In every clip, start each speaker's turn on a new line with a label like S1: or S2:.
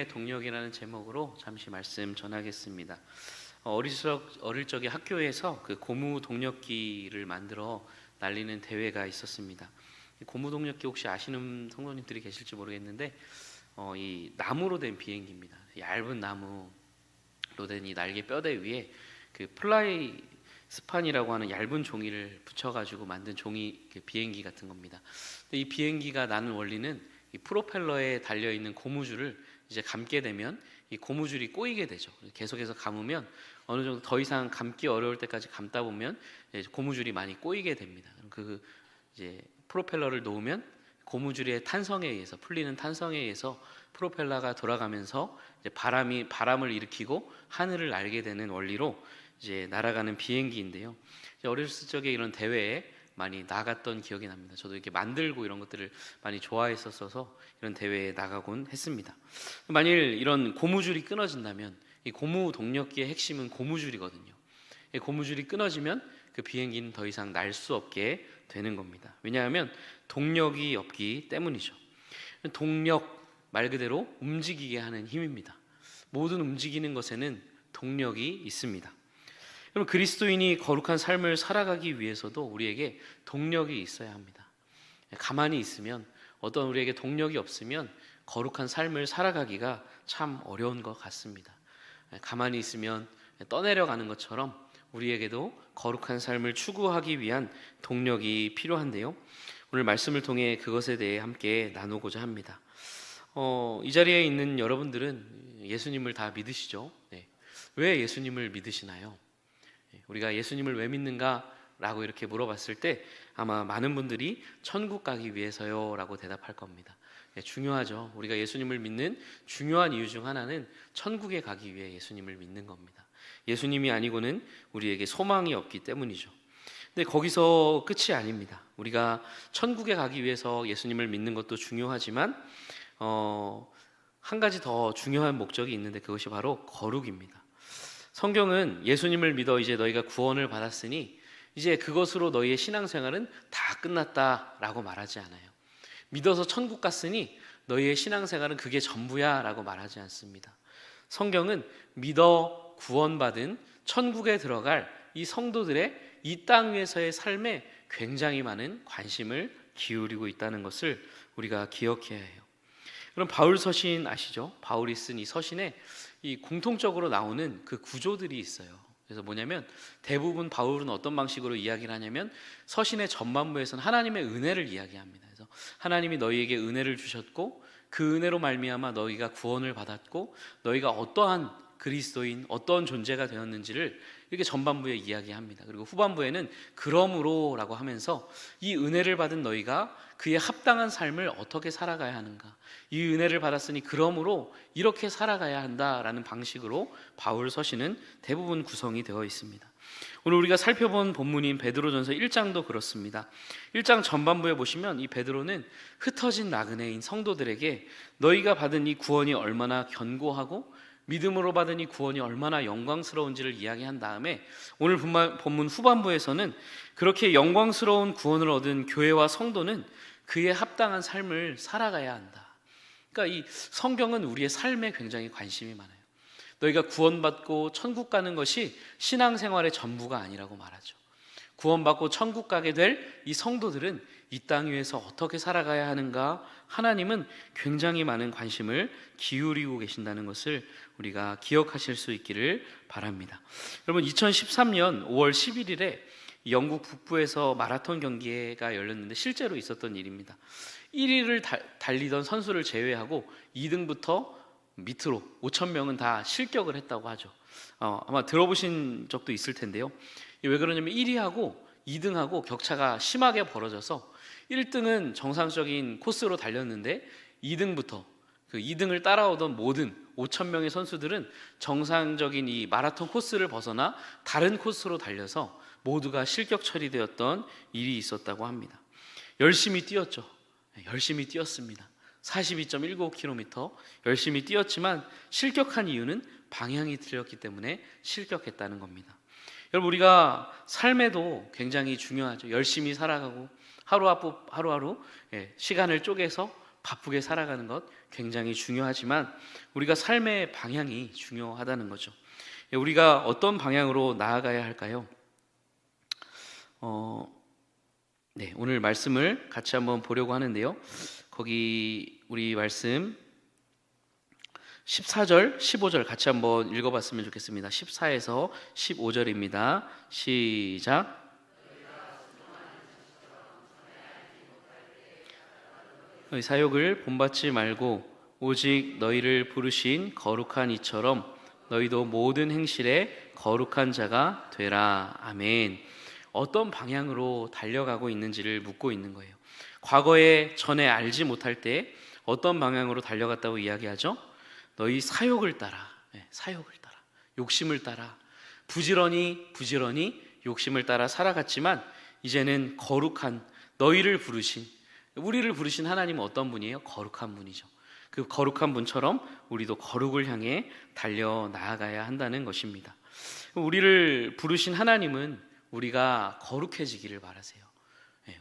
S1: 동력이라는 제목으로 잠시 말씀 전하겠습니다. 어릴 적에 학교에서 그 고무 동력기를 만들어 날리는 대회가 있었습니다. 고무 동력기 혹시 아시는 성도님들이 계실지 모르겠는데 이 나무로 된 비행기입니다. 얇은 나무로 된 이 날개 뼈대 위에 그 플라이 스판이라고 하는 얇은 종이를 붙여가지고 만든 종이 비행기 같은 겁니다. 이 비행기가 나는 원리는 이 프로펠러에 달려 있는 고무줄을 이제 감게 되면 이 고무줄이 꼬이게 되죠. 계속해서 감으면 어느 정도 더 이상 감기 어려울 때까지 감다 보면 고무줄이 많이 꼬이게 됩니다. 그 이제 프로펠러를 놓으면 고무줄의 탄성에 의해서 풀리는 탄성에 의해서 프로펠러가 돌아가면서 이제 바람을 일으키고 하늘을 날게 되는 원리로 이제 날아가는 비행기인데요. 어렸을 적에 이런 대회에 많이 나갔던 기억이 납니다. 저도 이렇게 만들고 이런 것들을 많이 좋아했었어서 이런 대회에 나가곤 했습니다. 만일 이런 고무줄이 끊어진다면 이 고무 동력기의 핵심은 고무줄이거든요. 이 고무줄이 끊어지면 그 비행기는 더 이상 날 수 없게 되는 겁니다. 왜냐하면 동력이 없기 때문이죠. 동력 말 그대로 움직이게 하는 힘입니다. 모든 움직이는 것에는 동력이 있습니다. 여러분, 그리스도인이 거룩한 삶을 살아가기 위해서도 우리에게 동력이 있어야 합니다. 가만히 있으면, 어떤 우리에게 동력이 없으면 거룩한 삶을 살아가기가 참 어려운 것 같습니다. 가만히 있으면 떠내려가는 것처럼 우리에게도 거룩한 삶을 추구하기 위한 동력이 필요한데요, 오늘 말씀을 통해 그것에 대해 함께 나누고자 합니다. 이 자리에 있는 여러분들은 예수님을 다 믿으시죠? 네. 왜 예수님을 믿으시나요? 우리가 예수님을 왜 믿는가? 라고 이렇게 물어봤을 때 아마 많은 분들이 천국 가기 위해서요 라고 대답할 겁니다. 중요하죠. 우리가 예수님을 믿는 중요한 이유 중 하나는 천국에 가기 위해 예수님을 믿는 겁니다. 예수님이 아니고는 우리에게 소망이 없기 때문이죠. 근데 거기서 끝이 아닙니다. 우리가 천국에 가기 위해서 예수님을 믿는 것도 중요하지만 한 가지 더 중요한 목적이 있는데 그것이 바로 거룩입니다. 성경은 예수님을 믿어 이제 너희가 구원을 받았으니 이제 그것으로 너희의 신앙생활은 다 끝났다라고 말하지 않아요. 믿어서 천국 갔으니 너희의 신앙생활은 그게 전부야 라고 말하지 않습니다. 성경은 믿어 구원받은 천국에 들어갈 이 성도들의 이 땅 위에서의 삶에 굉장히 많은 관심을 기울이고 있다는 것을 우리가 기억해야 해요. 그럼 바울 서신 아시죠? 바울이 쓴 이 서신에 이 공통적으로 나오는 그 구조들이 있어요. 그래서 뭐냐면 대부분 바울은 어떤 방식으로 이야기를 하냐면 서신의 전반부에서는 하나님의 은혜를 이야기합니다. 그래서 하나님이 너희에게 은혜를 주셨고 그 은혜로 말미암아 너희가 구원을 받았고 너희가 어떠한 그리스도인, 어떤 존재가 되었는지를 이렇게 전반부에 이야기합니다. 그리고 후반부에는 그러므로라고 하면서 이 은혜를 받은 너희가 그에 합당한 삶을 어떻게 살아가야 하는가, 이 은혜를 받았으니 그러므로 이렇게 살아가야 한다라는 방식으로 바울 서신은 대부분 구성이 되어 있습니다. 오늘 우리가 살펴본 본문인 베드로전서 1장도 그렇습니다. 1장 전반부에 보시면 이 베드로는 흩어진 나그네인 성도들에게 너희가 받은 이 구원이 얼마나 견고하고 믿음으로 받은 이 구원이 얼마나 영광스러운지를 이야기한 다음에 오늘 본문 후반부에서는 그렇게 영광스러운 구원을 얻은 교회와 성도는 그에 합당한 삶을 살아가야 한다. 그러니까 이 성경은 우리의 삶에 굉장히 관심이 많아요. 너희가 구원받고 천국 가는 것이 신앙생활의 전부가 아니라고 말하죠. 구원받고 천국 가게 될 이 성도들은 이 땅 위에서 어떻게 살아가야 하는가, 하나님은 굉장히 많은 관심을 기울이고 계신다는 것을 우리가 기억하실 수 있기를 바랍니다. 여러분, 2013년 5월 11일에 영국 북부에서 마라톤 경기가 열렸는데 실제로 있었던 일입니다. 1위를 달리던 선수를 제외하고 2등부터 밑으로 5,000명은 다 실격을 했다고 하죠. 아마 들어보신 적도 있을 텐데요. 왜 그러냐면 1위하고 2등하고 격차가 심하게 벌어져서 1등은 정상적인 코스로 달렸는데 2등부터 그 2등을 따라오던 모든 5,000명의 선수들은 정상적인 이 마라톤 코스를 벗어나 다른 코스로 달려서 모두가 실격 처리되었던 일이 있었다고 합니다. 열심히 뛰었죠. 열심히 뛰었습니다. 42.19km 열심히 뛰었지만 실격한 이유는 방향이 틀렸기 때문에 실격했다는 겁니다. 여러분, 우리가 삶에도 굉장히 중요하죠. 열심히 살아가고 하루하루 시간을 쪼개서 바쁘게 살아가는 것 굉장히 중요하지만 우리가 삶의 방향이 중요하다는 거죠. 우리가 어떤 방향으로 나아가야 할까요? 네, 오늘 말씀을 같이 한번 보려고 하는데요. 거기 우리 말씀 14절, 15절 같이 한번 읽어봤으면 좋겠습니다. 14에서 15절입니다. 시작. 너희 사욕을 본받지 말고 오직 너희를 부르신 거룩한 이처럼 너희도 모든 행실에 거룩한 자가 되라. 아멘. 어떤 방향으로 달려가고 있는지를 묻고 있는 거예요. 과거에 전에 알지 못할 때 어떤 방향으로 달려갔다고 이야기하죠? 너희 사욕을 따라, 사욕을 따라, 욕심을 따라, 부지런히 욕심을 따라 살아갔지만 이제는 거룩한 너희를 부르신, 우리를 부르신 하나님은 어떤 분이에요? 거룩한 분이죠. 그 거룩한 분처럼 우리도 거룩을 향해 달려 나아가야 한다는 것입니다. 우리를 부르신 하나님은 우리가 거룩해지기를 바라세요.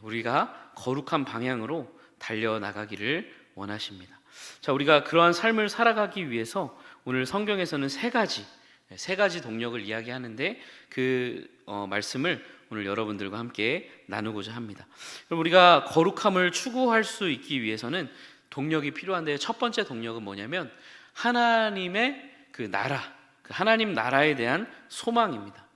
S1: 우리가 거룩한 방향으로 달려나가기를 원하십니다. 자, 우리가 그러한 삶을 살아가기 위해서 오늘 성경에서는 세 가지 동력을 이야기하는데 그 말씀을 오늘 여러분들과 함께 나누고자 합니다. 그럼 우리가 거룩함을 추구할 수 있기 위해서는 동력이 필요한데 첫 번째 동력은 뭐냐면 하나님의 그 나라, 하나님 나라에 대한 소망입니다.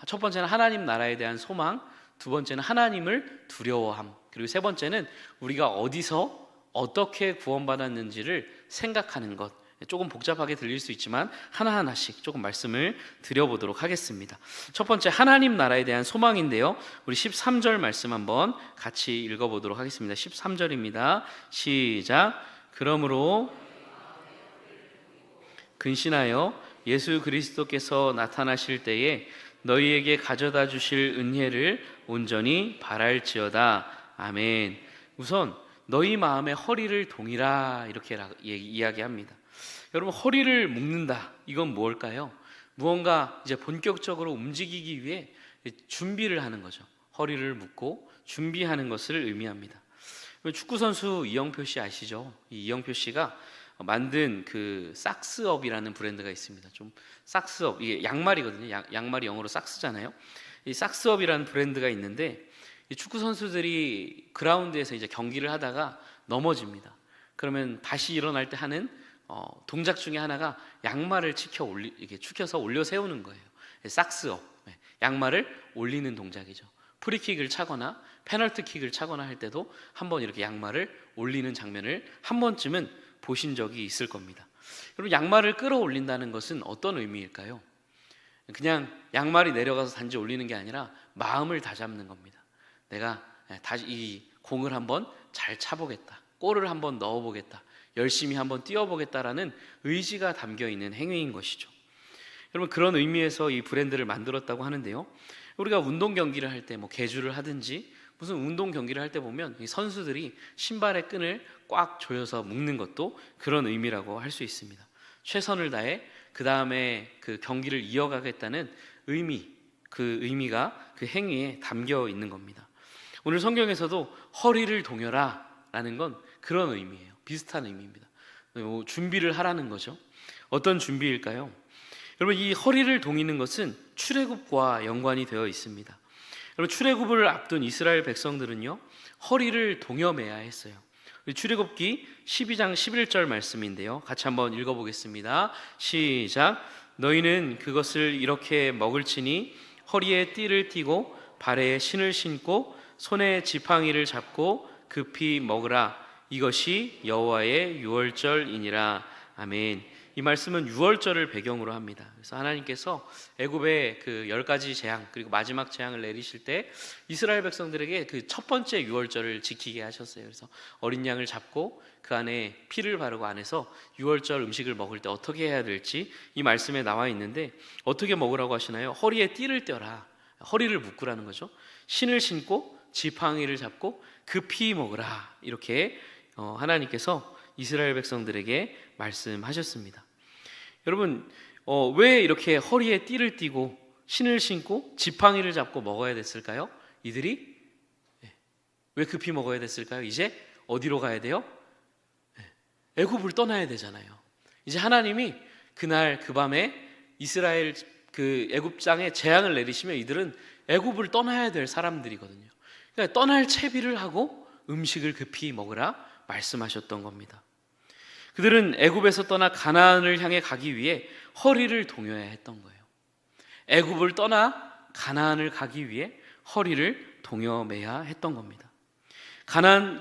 S1: 첫 번째는 하나님 나라에 대한 소망, 두 번째는 하나님을 두려워함, 그리고 세 번째는 우리가 어디서 어떻게 구원받았는지를 생각하는 것. 조금 복잡하게 들릴 수 있지만 하나하나씩 조금 말씀을 드려보도록 하겠습니다. 첫 번째 하나님 나라에 대한 소망인데요, 우리 13절 말씀 한번 같이 읽어보도록 하겠습니다. 13절입니다. 시작. 그러므로 근신하여 예수 그리스도께서 나타나실 때에 너희에게 가져다 주실 은혜를 온전히 바랄지어다. 아멘. 우선 너희 마음의 허리를 동이라 이렇게 이야기합니다. 여러분, 허리를 묶는다, 이건 무엇일까요? 무언가 이제 본격적으로 움직이기 위해 준비를 하는 거죠. 허리를 묶고 준비하는 것을 의미합니다. 축구 선수 이영표 씨 아시죠? 이 이영표 씨가 만든 그 삭스업이라는 브랜드가 있습니다. 좀 삭스업, 이게 양말이거든요. 양말이 영어로 삭스잖아요. 이 삭스업이라는 브랜드가 있는데 이 축구 선수들이 그라운드에서 이제 경기를 하다가 넘어집니다. 그러면 다시 일어날 때 하는 동작 중에 하나가 양말을 축혀서 올려 세우는 거예요. 삭스업, 양말을 올리는 동작이죠. 프리킥을 차거나 페널티킥을 차거나 할 때도 한번 이렇게 양말을 올리는 장면을 한 번쯤은 보신 적이 있을 겁니다. 여러분, 양말을 끌어올린다는 것은 어떤 의미일까요? 그냥 양말이 내려가서 단지 올리는 게 아니라 마음을 다잡는 겁니다. 내가 다시 이 공을 한번 잘 차보겠다, 골을 한번 넣어보겠다, 열심히 한번 뛰어보겠다라는 의지가 담겨있는 행위인 것이죠. 여러분, 그런 의미에서 이 브랜드를 만들었다고 하는데요, 우리가 운동 경기를 할 때 계주를 하든지 무슨 운동 경기를 할 때 보면 이 선수들이 신발의 끈을 꽉 조여서 묶는 것도 그런 의미라고 할 수 있습니다. 최선을 다해 그 다음에 그 경기를 이어가겠다는 의미, 그 의미가 그 행위에 담겨 있는 겁니다. 오늘 성경에서도 허리를 동여라 라는 건 그런 의미예요. 비슷한 의미입니다. 준비를 하라는 거죠. 어떤 준비일까요? 여러분, 이 허리를 동이는 것은 출애굽과 연관이 되어 있습니다. 여러분, 출애굽을 앞둔 이스라엘 백성들은요, 허리를 동여매야 했어요. 출애굽기 12장 11절 말씀인데요, 같이 한번 읽어보겠습니다. 시작. 너희는 그것을 이렇게 먹을지니 허리에 띠를 띠고 발에 신을 신고 손에 지팡이를 잡고 급히 먹으라. 이것이 여호와의 유월절이니라. 아멘. 이 말씀은 유월절을 배경으로 합니다. 그래서 하나님께서 애굽의 그 10가지 재앙, 그리고 마지막 재앙을 내리실 때 이스라엘 백성들에게 그 첫 번째 유월절을 지키게 하셨어요. 그래서 어린 양을 잡고 그 안에 피를 바르고 안에서 유월절 음식을 먹을 때 어떻게 해야 될지 이 말씀에 나와 있는데, 어떻게 먹으라고 하시나요? 허리에 띠를 떼라, 허리를 묶으라는 거죠. 신을 신고 지팡이를 잡고 급히 먹으라, 이렇게 하나님께서 이스라엘 백성들에게 말씀하셨습니다. 여러분, 왜 이렇게 허리에 띠를 띠고 신을 신고 지팡이를 잡고 먹어야 됐을까요? 이들이 왜 급히 먹어야 됐을까요? 이제 어디로 가야 돼요? 애굽을 떠나야 되잖아요. 이제 하나님이 그날 그 밤에 이스라엘 그 애굽 땅에 재앙을 내리시면 이들은 애굽을 떠나야 될 사람들이거든요. 그러니까 떠날 채비를 하고 음식을 급히 먹으라 말씀하셨던 겁니다. 그들은 애굽에서 떠나 가나안을 향해 가기 위해 허리를 동여야 했던 거예요. 애굽을 떠나 가나안을 가기 위해 허리를 동여매야 했던 겁니다.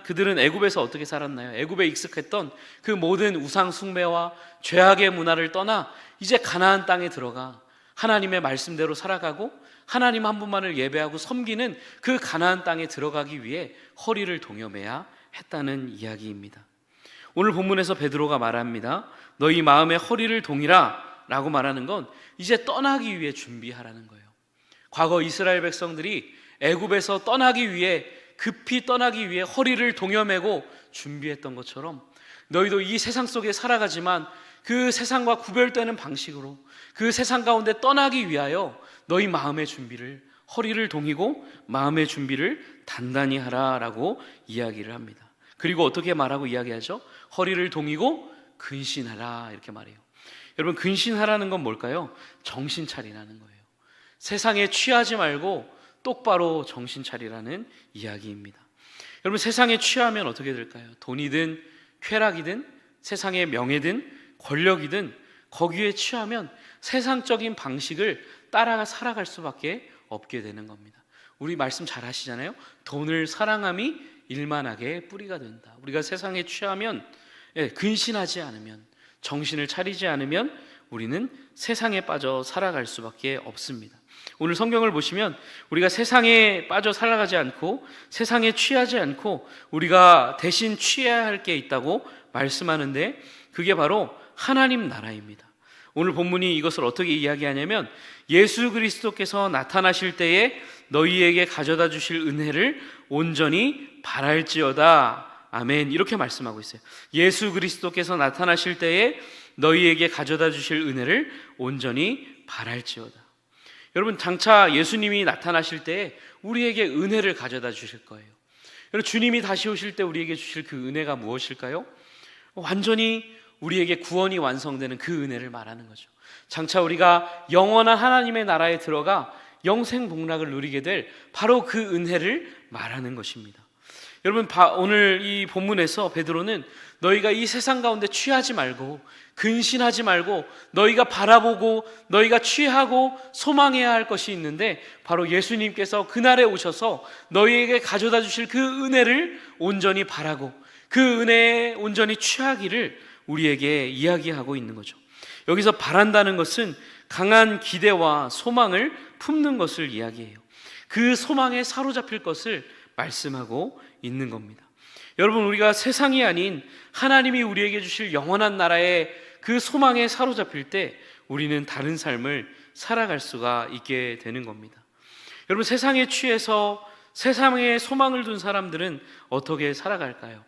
S1: 그들은 애굽에서 어떻게 살았나요? 애굽에 익숙했던 그 모든 우상 숭배와 죄악의 문화를 떠나 이제 가나안 땅에 들어가 하나님의 말씀대로 살아가고 하나님 한 분만을 예배하고 섬기는 그 가나안 땅에 들어가기 위해 허리를 동여매야 했다는 이야기입니다. 오늘 본문에서 베드로가 말합니다. 너희 마음의 허리를 동이라 라고 말하는 건 이제 떠나기 위해 준비하라는 거예요. 과거 이스라엘 백성들이 애굽에서 떠나기 위해 급히 떠나기 위해 허리를 동여매고 준비했던 것처럼 너희도 이 세상 속에 살아가지만 그 세상과 구별되는 방식으로 그 세상 가운데 떠나기 위하여 너희 마음의 준비를 허리를 동이고 마음의 준비를 단단히 하라라고 이야기를 합니다. 그리고 어떻게 말하고 이야기하죠? 허리를 동이고 근신하라 이렇게 말해요. 여러분 근신하라는 건 뭘까요? 정신 차리라는 거예요. 세상에 취하지 말고 똑바로 정신 차리라는 이야기입니다. 여러분 세상에 취하면 어떻게 될까요? 돈이든 쾌락이든 세상의 명예든 권력이든 거기에 취하면 세상적인 방식을 따라가 살아갈 수밖에 없게 되는 겁니다. 우리 말씀 잘 하시잖아요. 돈을 사랑함이 일만하게 뿌리가 된다. 우리가 세상에 취하면 근신하지 않으면 정신을 차리지 않으면 우리는 세상에 빠져 살아갈 수밖에 없습니다. 오늘 성경을 보시면 우리가 세상에 빠져 살아가지 않고 세상에 취하지 않고 우리가 대신 취해야 할 게 있다고 말씀하는데 그게 바로 하나님 나라입니다. 오늘 본문이 이것을 어떻게 이야기하냐면 예수 그리스도께서 나타나실 때에 너희에게 가져다 주실 은혜를 온전히 바랄지어다. 아멘. 이렇게 말씀하고 있어요. 예수 그리스도께서 나타나실 때에 너희에게 가져다 주실 은혜를 온전히 바랄지어다. 여러분 장차 예수님이 나타나실 때에 우리에게 은혜를 가져다 주실 거예요. 여러분 주님이 다시 오실 때 우리에게 주실 그 은혜가 무엇일까요? 완전히 우리에게 구원이 완성되는 그 은혜를 말하는 거죠. 장차 우리가 영원한 하나님의 나라에 들어가 영생복락을 누리게 될 바로 그 은혜를 말하는 것입니다. 여러분 오늘 이 본문에서 베드로는 너희가 이 세상 가운데 취하지 말고 근신하지 말고 너희가 바라보고 너희가 취하고 소망해야 할 것이 있는데 바로 예수님께서 그날에 오셔서 너희에게 가져다 주실 그 은혜를 온전히 바라고 그 은혜에 온전히 취하기를 우리에게 이야기하고 있는 거죠. 여기서 바란다는 것은 강한 기대와 소망을 품는 것을 이야기해요. 그 소망에 사로잡힐 것을 말씀하고 있는 겁니다. 여러분 우리가 세상이 아닌 하나님이 우리에게 주실 영원한 나라의 그 소망에 사로잡힐 때 우리는 다른 삶을 살아갈 수가 있게 되는 겁니다. 여러분 세상에 취해서 세상에 소망을 둔 사람들은 어떻게 살아갈까요?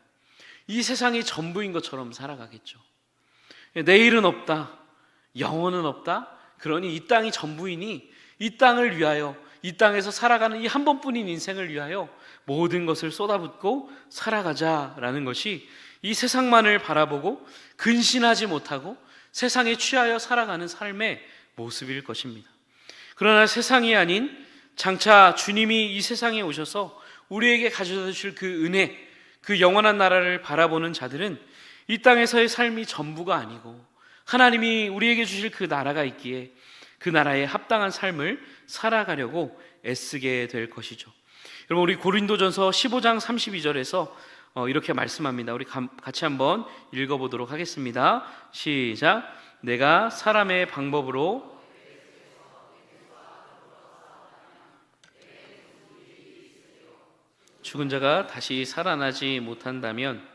S1: 이 세상이 전부인 것처럼 살아가겠죠. 내일은 없다, 영혼은 없다, 그러니 이 땅이 전부이니 이 땅을 위하여 이 땅에서 살아가는 이 한 번뿐인 인생을 위하여 모든 것을 쏟아붓고 살아가자라는 것이 이 세상만을 바라보고 근신하지 못하고 세상에 취하여 살아가는 삶의 모습일 것입니다. 그러나 세상이 아닌 장차 주님이 이 세상에 오셔서 우리에게 가져다 주실 그 은혜, 그 영원한 나라를 바라보는 자들은 이 땅에서의 삶이 전부가 아니고 하나님이 우리에게 주실 그 나라가 있기에 그 나라에 합당한 삶을 살아가려고 애쓰게 될 것이죠. 여러분 우리 고린도전서 15장 32절에서 이렇게 말씀합니다. 우리 같이 한번 읽어보도록 하겠습니다. 시작. 내가 사람의 방법으로 죽은 자가 다시 살아나지 못한다면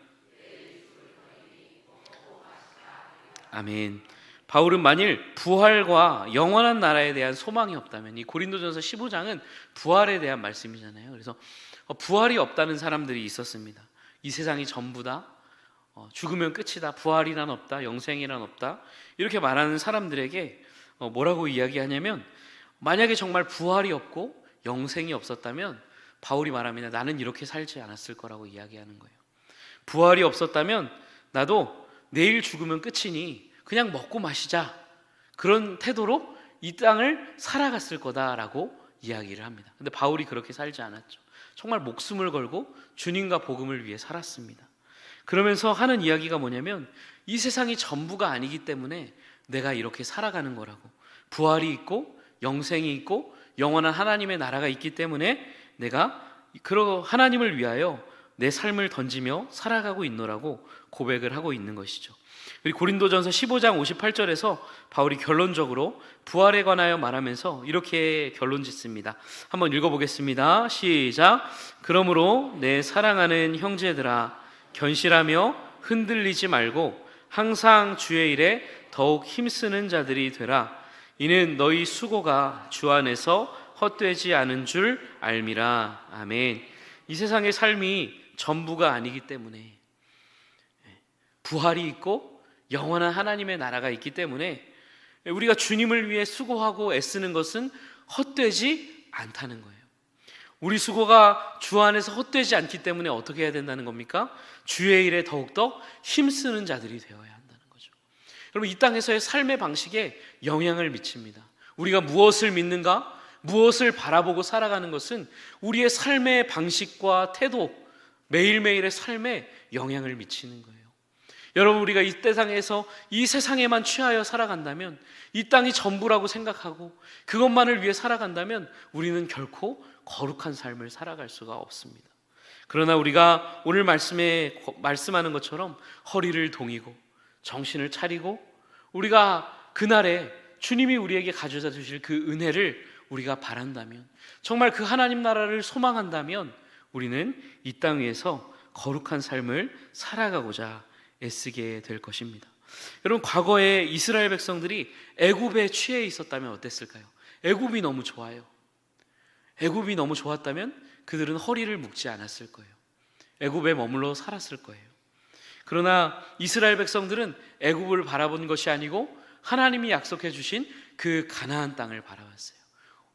S1: 아멘. 바울은 만일 부활과 영원한 나라에 대한 소망이 없다면 이 고린도전서 15장은 부활에 대한 말씀이잖아요. 그래서 부활이 없다는 사람들이 있었습니다. 이 세상이 전부다, 죽으면 끝이다, 부활이란 없다, 영생이란 없다 이렇게 말하는 사람들에게 뭐라고 이야기하냐면 만약에 정말 부활이 없고 영생이 없었다면 바울이 말합니다. 나는 이렇게 살지 않았을 거라고 이야기하는 거예요. 부활이 없었다면 나도 내일 죽으면 끝이니 그냥 먹고 마시자, 그런 태도로 이 땅을 살아갔을 거다라고 이야기를 합니다. 근데 바울이 그렇게 살지 않았죠. 정말 목숨을 걸고 주님과 복음을 위해 살았습니다. 그러면서 하는 이야기가 뭐냐면, 이 세상이 전부가 아니기 때문에 내가 이렇게 살아가는 거라고. 부활이 있고 영생이 있고 영원한 하나님의 나라가 있기 때문에 내가 하나님을 위하여 내 삶을 던지며 살아가고 있노라고 고백을 하고 있는 것이죠. 그리고 고린도전서 15장 58절에서 바울이 결론적으로 부활에 관하여 말하면서 이렇게 결론 짓습니다. 한번 읽어보겠습니다. 시작. 그러므로 내 사랑하는 형제들아, 견실하며 흔들리지 말고 항상 주의 일에 더욱 힘쓰는 자들이 되라. 이는 너희 수고가 주 안에서 헛되지 않은 줄 알미라. 아멘. 이 세상의 삶이 전부가 아니기 때문에, 부활이 있고 영원한 하나님의 나라가 있기 때문에 우리가 주님을 위해 수고하고 애쓰는 것은 헛되지 않다는 거예요. 우리 수고가 주 안에서 헛되지 않기 때문에 어떻게 해야 된다는 겁니까? 주의 일에 더욱더 힘쓰는 자들이 되어야 한다는 거죠. 여러분, 이 땅에서의 삶의 방식에 영향을 미칩니다. 우리가 무엇을 믿는가? 무엇을 바라보고 살아가는 것은 우리의 삶의 방식과 태도, 매일매일의 삶에 영향을 미치는 거예요. 여러분, 우리가 이 세상에서 이 세상에만 취하여 살아간다면, 이 땅이 전부라고 생각하고 그것만을 위해 살아간다면 우리는 결코 거룩한 삶을 살아갈 수가 없습니다. 그러나 우리가 오늘 말씀에 말씀하는 것처럼 허리를 동이고 정신을 차리고 우리가 그날에 주님이 우리에게 가져다 주실 그 은혜를 우리가 바란다면, 정말 그 하나님 나라를 소망한다면 우리는 이 땅 위에서 거룩한 삶을 살아가고자 애쓰게 될 것입니다. 여러분, 과거에 이스라엘 백성들이 애굽에 취해 있었다면 어땠을까요? 애굽이 너무 좋아요. 애굽이 너무 좋았다면 그들은 허리를 묶지 않았을 거예요. 애굽에 머물러 살았을 거예요. 그러나 이스라엘 백성들은 애굽을 바라본 것이 아니고 하나님이 약속해 주신 그 가나안 땅을 바라봤어요.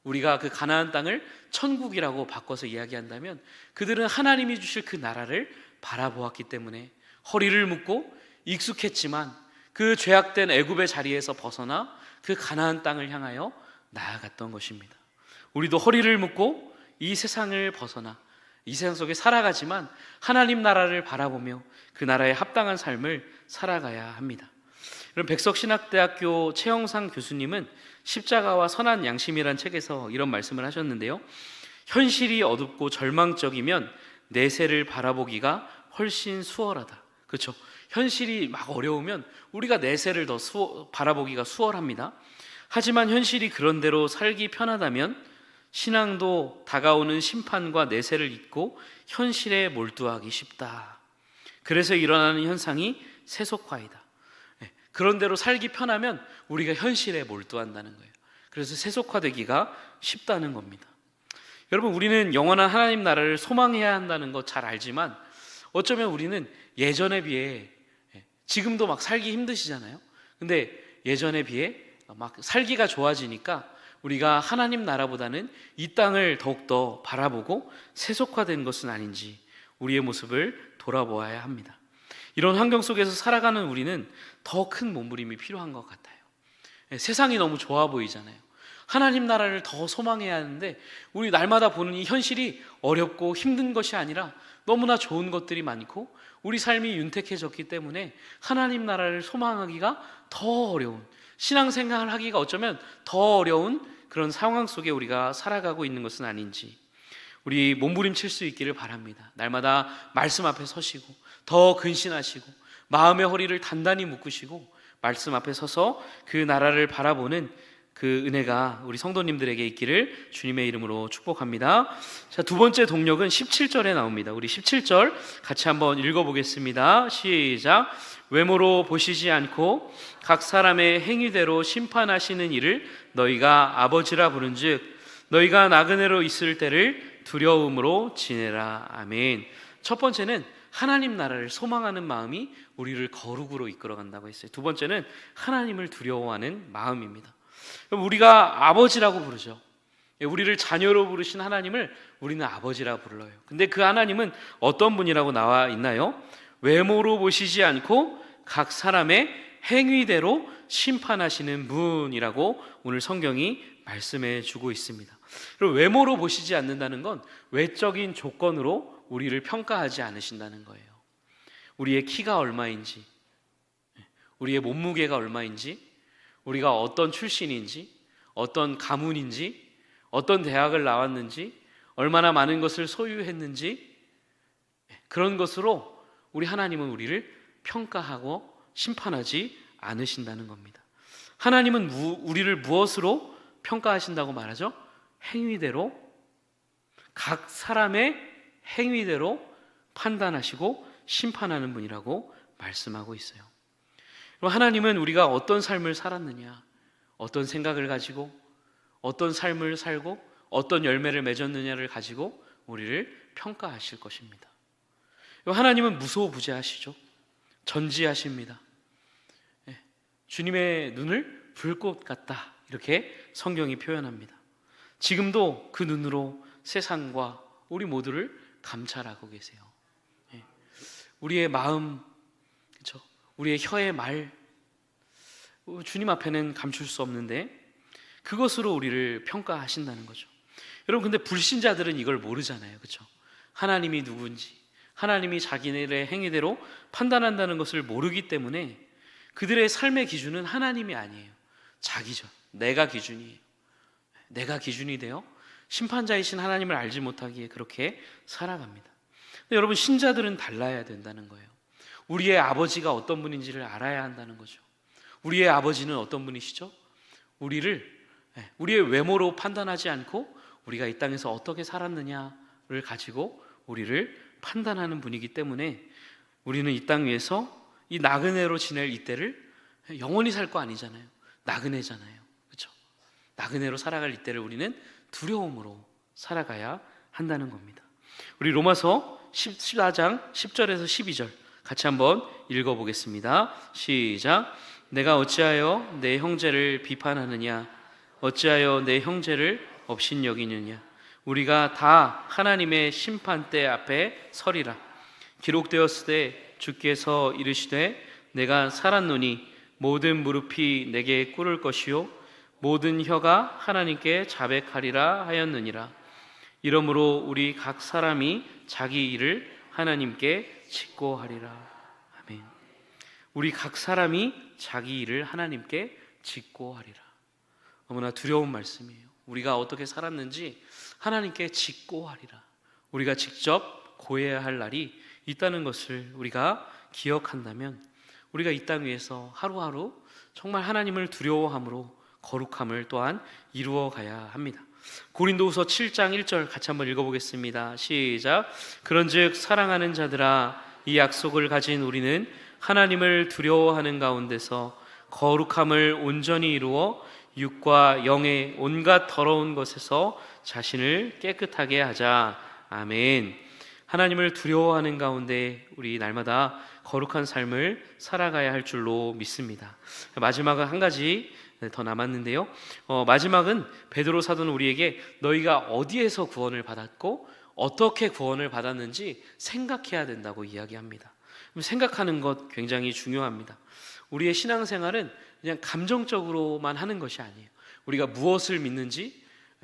S1: 우리가 그 가나안 땅을 천국이라고 바꿔서 이야기한다면 그들은 하나님이 주실 그 나라를 바라보았기 때문에 허리를 묶고 익숙했지만 그 죄악된 애굽의 자리에서 벗어나 그 가나안 땅을 향하여 나아갔던 것입니다. 우리도 허리를 묶고 이 세상을 벗어나 이 세상 속에 살아가지만 하나님 나라를 바라보며 그 나라에 합당한 삶을 살아가야 합니다. 백석신학대학교 최영상 교수님은 십자가와 선한 양심이란 책에서 이런 말씀을 하셨는데요, 현실이 어둡고 절망적이면 내세를 바라보기가 훨씬 수월하다. 그렇죠? 현실이 막 어려우면 우리가 내세를 더 바라보기가 수월합니다. 하지만 현실이 그런대로 살기 편하다면 신앙도 다가오는 심판과 내세를 잊고 현실에 몰두하기 쉽다. 그래서 일어나는 현상이 세속화이다. 그런대로 살기 편하면 우리가 현실에 몰두한다는 거예요. 그래서 세속화되기가 쉽다는 겁니다. 여러분, 우리는 영원한 하나님 나라를 소망해야 한다는 거 잘 알지만 어쩌면 우리는 예전에 비해, 지금도 막 살기 힘드시잖아요. 근데 예전에 비해 막 살기가 좋아지니까 우리가 하나님 나라보다는 이 땅을 더욱더 바라보고 세속화된 것은 아닌지 우리의 모습을 돌아보아야 합니다. 이런 환경 속에서 살아가는 우리는 더 큰 몸부림이 필요한 것 같아요. 세상이 너무 좋아 보이잖아요. 하나님 나라를 더 소망해야 하는데 우리 날마다 보는 이 현실이 어렵고 힘든 것이 아니라 너무나 좋은 것들이 많고 우리 삶이 윤택해졌기 때문에 하나님 나라를 소망하기가 더 어려운, 신앙생활을 하기가 어쩌면 더 어려운 그런 상황 속에 우리가 살아가고 있는 것은 아닌지 우리 몸부림칠 수 있기를 바랍니다. 날마다 말씀 앞에 서시고 더 근신하시고 마음의 허리를 단단히 묶으시고 말씀 앞에 서서 그 나라를 바라보는 그 은혜가 우리 성도님들에게 있기를 주님의 이름으로 축복합니다. 자, 두 번째 동력은 17절에 나옵니다. 우리 17절 같이 한번 읽어보겠습니다. 시작. 외모로 보시지 않고 각 사람의 행위대로 심판하시는 이를 너희가 아버지라 부른즉 너희가 나그네로 있을 때를 두려움으로 지내라. 아멘. 첫 번째는 하나님 나라를 소망하는 마음이 우리를 거룩으로 이끌어간다고 했어요. 두 번째는 하나님을 두려워하는 마음입니다. 우리가 아버지라고 부르죠. 우리를 자녀로 부르신 하나님을 우리는 아버지라 불러요. 근데 그 하나님은 어떤 분이라고 나와 있나요? 외모로 보시지 않고 각 사람의 행위대로 심판하시는 분이라고 오늘 성경이 말씀해 주고 있습니다. 그리고 외모로 보시지 않는다는 건 외적인 조건으로 우리를 평가하지 않으신다는 거예요. 우리의 키가 얼마인지, 우리의 몸무게가 얼마인지, 우리가 어떤 출신인지, 어떤 가문인지, 어떤 대학을 나왔는지, 얼마나 많은 것을 소유했는지, 그런 것으로 우리 하나님은 우리를 평가하고 심판하지 않으신다는 겁니다. 하나님은 우리를 무엇으로 평가하신다고 말하죠? 행위대로, 각 사람의 행위대로 판단하시고 심판하는 분이라고 말씀하고 있어요. 그럼 하나님은 우리가 어떤 삶을 살았느냐, 어떤 생각을 가지고, 어떤 삶을 살고, 어떤 열매를 맺었느냐를 가지고 우리를 평가하실 것입니다. 하나님은 무소부재하시죠. 전지하십니다. 주님의 눈을 불꽃 같다, 이렇게 성경이 표현합니다. 지금도 그 눈으로 세상과 우리 모두를 감찰하고 계세요. 우리의 마음, 그렇죠? 우리의 혀의 말, 주님 앞에는 감출 수 없는데 그것으로 우리를 평가하신다는 거죠. 여러분, 근데 불신자들은 이걸 모르잖아요, 그렇죠? 하나님이 누군지, 하나님이 자기네의 행위대로 판단한다는 것을 모르기 때문에 그들의 삶의 기준은 하나님이 아니에요. 자기죠. 내가 기준이에요. 내가 기준이 되어 심판자이신 하나님을 알지 못하기에 그렇게 살아갑니다. 근데 여러분, 신자들은 달라야 된다는 거예요. 우리의 아버지가 어떤 분인지를 알아야 한다는 거죠. 우리의 아버지는 어떤 분이시죠? 우리의 외모로 판단하지 않고 우리가 이 땅에서 어떻게 살았느냐를 가지고 우리를 판단하는 분이기 때문에 우리는 이 땅 위에서 이 나그네로 지낼 이때를 영원히 살 거 아니잖아요. 나그네잖아요, 그렇죠? 나그네로 살아갈 이때를 우리는 두려움으로 살아가야 한다는 겁니다. 우리 로마서 14장 10절에서 12절 같이 한번 읽어보겠습니다. 시작. 내가 어찌하여 내 형제를 비판하느냐, 어찌하여 내 형제를 업신여기느냐. 우리가 다 하나님의 심판대 앞에 서리라. 기록되었으되 주께서 이르시되 내가 살았노니 모든 무릎이 내게 꿇을 것이요 모든 혀가 하나님께 자백하리라 하였느니라. 이러므로 우리 각 사람이 자기 일을 하나님께 직고하리라. 아멘. 우리 각 사람이 자기 일을 하나님께 직고하리라. 너무나 두려운 말씀이에요. 우리가 어떻게 살았는지 하나님께 직고하리라. 우리가 직접 고해야 할 날이 있다는 것을 우리가 기억한다면 우리가 이 땅 위에서 하루하루 정말 하나님을 두려워함으로 거룩함을 또한 이루어 가야 합니다. 고린도후서 7장 1절 같이 한번 읽어보겠습니다. 시작. 그런즉 사랑하는 자들아, 이 약속을 가진 우리는 하나님을 두려워하는 가운데서 거룩함을 온전히 이루어 육과 영의 온갖 더러운 것에서 자신을 깨끗하게 하자. 아멘. 하나님을 두려워하는 가운데 우리 날마다 거룩한 삶을 살아가야 할 줄로 믿습니다. 마지막은 한 가지 더 남았는데요. 마지막은 베드로 사도는 우리에게 너희가 어디에서 구원을 받았고 어떻게 구원을 받았는지 생각해야 된다고 이야기합니다. 생각하는 것 굉장히 중요합니다. 우리의 신앙생활은 그냥 감정적으로만 하는 것이 아니에요. 우리가 무엇을 믿는지,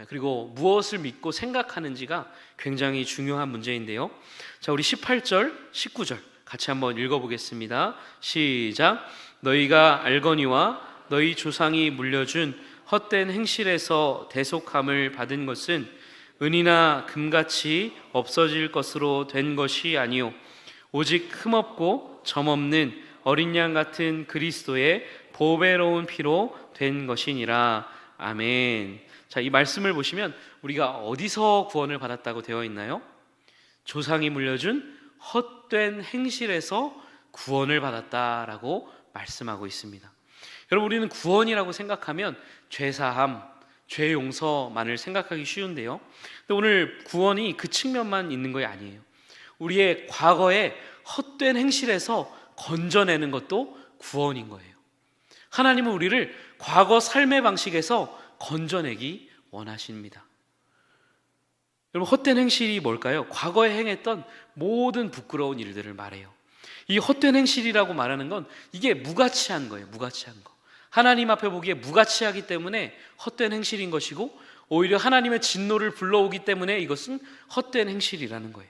S1: 그리고 무엇을 믿고 생각하는지가 굉장히 중요한 문제인데요. 자, 우리 18절, 19절 같이 한번 읽어보겠습니다. 시작. 너희가 알거니와 너희 조상이 물려준 헛된 행실에서 대속함을 받은 것은 은이나 금같이 없어질 것으로 된 것이 아니요 오직 흠없고 점없는 어린 양 같은 그리스도의 보배로운 피로 된 것이니라. 아멘. 자, 이 말씀을 보시면 우리가 어디서 구원을 받았다고 되어 있나요? 조상이 물려준 헛된 행실에서 구원을 받았다라고 말씀하고 있습니다. 여러분, 우리는 구원이라고 생각하면 죄사함, 죄 용서만을 생각하기 쉬운데요. 근데 오늘 구원이 그 측면만 있는 것이 아니에요. 우리의 과거의 헛된 행실에서 건져내는 것도 구원인 거예요. 하나님은 우리를 과거 삶의 방식에서 건져내기 원하십니다. 여러분, 헛된 행실이 뭘까요? 과거에 행했던 모든 부끄러운 일들을 말해요. 이 헛된 행실이라고 말하는 건 이게 무가치한 거예요. 무가치한 거. 하나님 앞에 보기에 무가치하기 때문에 헛된 행실인 것이고, 오히려 하나님의 진노를 불러오기 때문에 이것은 헛된 행실이라는 거예요.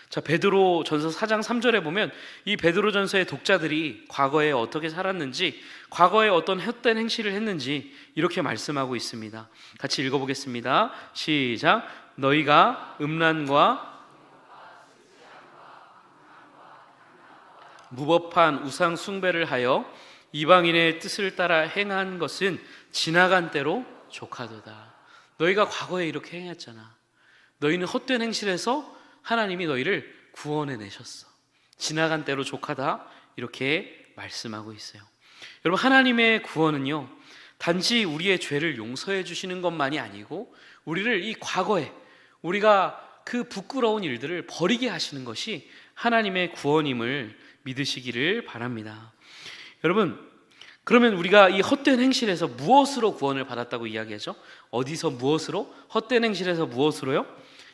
S1: 자, 베드로전서 4장 3절에 보면 이 베드로전서의 독자들이 과거에 어떻게 살았는지, 과거에 어떤 헛된 행실을 했는지 이렇게 말씀하고 있습니다. 같이 읽어보겠습니다. 시작. 너희가 음란과 무법한 우상 숭배를 하여 이방인의 뜻을 따라 행한 것은 지나간 때로 족하도다. 너희가 과거에 이렇게 행했잖아. 너희는 헛된 행실에서 하나님이 너희를 구원해 내셨어. 지나간 때로 족하다. 이렇게 말씀하고 있어요. 여러분, 하나님의 구원은요, 단지 우리의 죄를 용서해 주시는 것만이 아니고 우리를 이 과거에 우리가 그 부끄러운 일들을 버리게 하시는 것이 하나님의 구원임을 믿으시기를 바랍니다. 여러분, 그러면 우리가 이 헛된 행실에서 무엇으로 구원을 받았다고 이야기하죠? 어디서 무엇으로? 헛된 행실에서 무엇으로요?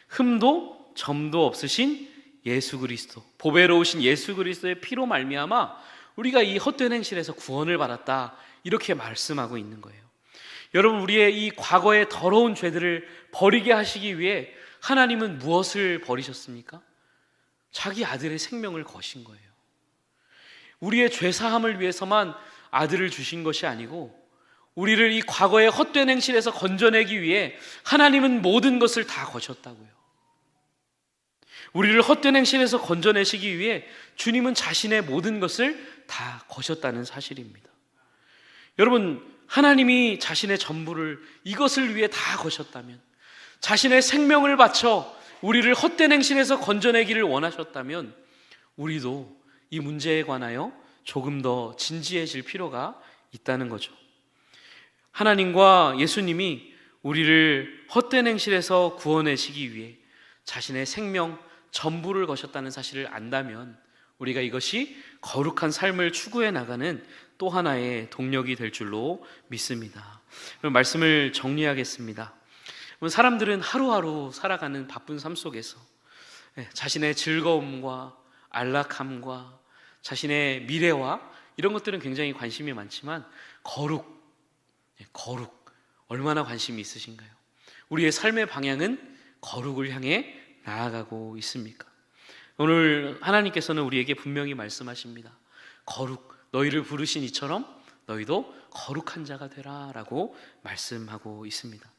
S1: 흠도 점도 없으신 예수 그리스도, 보배로우신 예수 그리스도의 피로 말미암아 우리가 이 헛된 행실에서 구원을 받았다, 이렇게 말씀하고 있는 거예요. 여러분, 우리의 이 과거의 더러운 죄들을 버리게 하시기 위해 하나님은 무엇을 버리셨습니까? 자기 아들의 생명을 거신 거예요. 우리의 죄 사함을 위해서만 아들을 주신 것이 아니고 우리를 이 과거의 헛된 행실에서 건져내기 위해 하나님은 모든 것을 다 거셨다고요. 우리를 헛된 행실에서 건져내시기 위해 주님은 자신의 모든 것을 다 거셨다는 사실입니다. 여러분, 하나님이 자신의 전부를 이것을 위해 다 거셨다면, 자신의 생명을 바쳐 우리를 헛된 행실에서 건져내기를 원하셨다면, 우리도 이 문제에 관하여 조금 더 진지해질 필요가 있다는 거죠. 하나님과 예수님이 우리를 헛된 행실에서 구원하시기 위해 자신의 생명 전부를 거셨다는 사실을 안다면 우리가 이것이 거룩한 삶을 추구해 나가는 또 하나의 동력이 될 줄로 믿습니다. 말씀을 정리하겠습니다. 사람들은 하루하루 살아가는 바쁜 삶 속에서 자신의 즐거움과 안락함과 자신의 미래와 이런 것들은 굉장히 관심이 많지만 거룩 얼마나 관심이 있으신가요? 우리의 삶의 방향은 거룩을 향해 나아가고 있습니까? 오늘 하나님께서는 우리에게 분명히 말씀하십니다. 거룩, 너희를 부르신 이처럼 너희도 거룩한 자가 되라 라고 말씀하고 있습니다.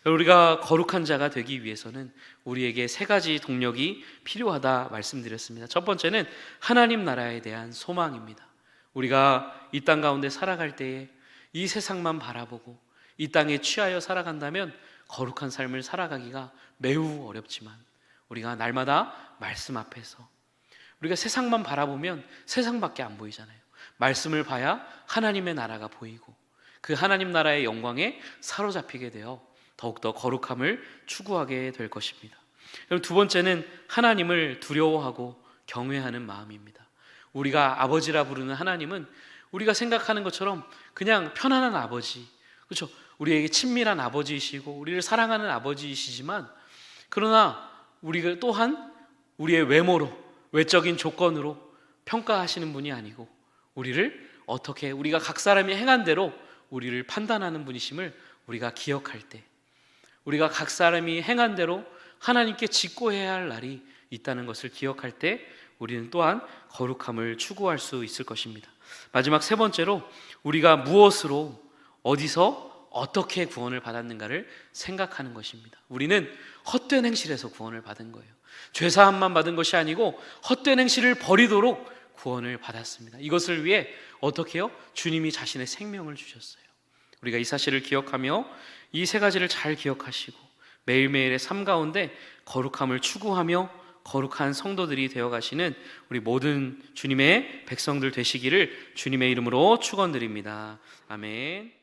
S1: 우리가 거룩한 자가 되기 위해서는 우리에게 세 가지 동력이 필요하다 말씀드렸습니다. 첫 번째는 하나님 나라에 대한 소망입니다. 우리가 이 땅 가운데 살아갈 때에 이 세상만 바라보고 이 땅에 취하여 살아간다면 거룩한 삶을 살아가기가 매우 어렵지만, 우리가 날마다 말씀 앞에서 우리가 세상만 바라보면 세상밖에 안 보이잖아요. 말씀을 봐야 하나님의 나라가 보이고 그 하나님 나라의 영광에 사로잡히게 되어 더욱더 거룩함을 추구하게 될 것입니다. 두 번째는 하나님을 두려워하고 경외하는 마음입니다. 우리가 아버지라 부르는 하나님은 우리가 생각하는 것처럼 그냥 편안한 아버지, 그렇죠? 우리에게 친밀한 아버지이시고 우리를 사랑하는 아버지이시지만, 그러나 우리가 또한 우리의 외모로, 외적인 조건으로 평가하시는 분이 아니고 우리를 어떻게 우리가 각 사람이 행한 대로 우리를 판단하는 분이심을 우리가 기억할 때, 우리가 각 사람이 행한 대로 하나님께 직고해야 할 날이 있다는 것을 기억할 때 우리는 또한 거룩함을 추구할 수 있을 것입니다. 마지막 세 번째로, 우리가 무엇으로, 어디서, 어떻게 구원을 받았는가를 생각하는 것입니다. 우리는 헛된 행실에서 구원을 받은 거예요. 죄사함만 받은 것이 아니고 헛된 행실을 버리도록 구원을 받았습니다. 이것을 위해 어떻게 해요? 주님이 자신의 생명을 주셨어요. 우리가 이 사실을 기억하며 이 세 가지를 잘 기억하시고 매일매일의 삶 가운데 거룩함을 추구하며 거룩한 성도들이 되어가시는 우리 모든 주님의 백성들 되시기를 주님의 이름으로 축원드립니다. 아멘.